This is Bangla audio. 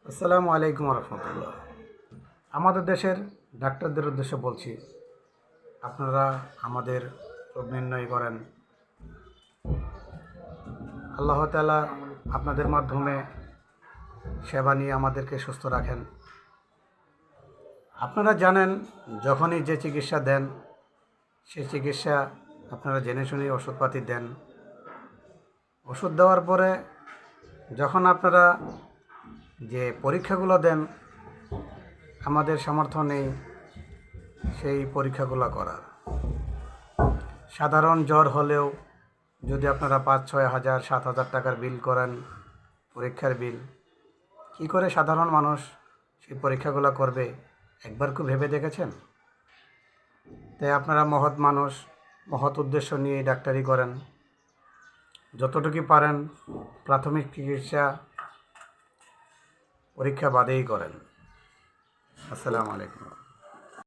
আসসালামু আলাইকুম রহমতুল্লাহ। আমাদের দেশের ডাক্তারদের উদ্দেশ্যে বলছি, আপনারা আমাদের রোগ নির্ণয় করেন। আল্লাহ তাআলা আপনাদের মাধ্যমে সেবা নিয়ে আমাদেরকে সুস্থ রাখেন। আপনারা জানেন, যখনই যে চিকিৎসা দেন সেই চিকিৎসা আপনারা জেনে শুনে ওষুধপাতি দেন। ওষুধ দেওয়ার পরে যখন আপনারা যে পরীক্ষাগুলো দেন, আমাদের সামর্থ্য নেই সেই পরীক্ষাগুলো করার। সাধারণ জ্বর হলেও যদি আপনারা ৫-৬ হাজার ৭ হাজার টাকার বিল করেন, পরীক্ষার বিল, কি করে সাধারণ মানুষ সেই পরীক্ষাগুলো করবে? একবার কি ভেবে দেখেছেন? তাই আপনারা মহৎ মানুষ, মহৎ উদ্দেশ্য নিয়ে ডাক্তারি করেন। যতটুকু পারেন প্রাথমিক চিকিৎসা পরীক্ষা বাদেই করেন। আসসালামু আলাইকুম।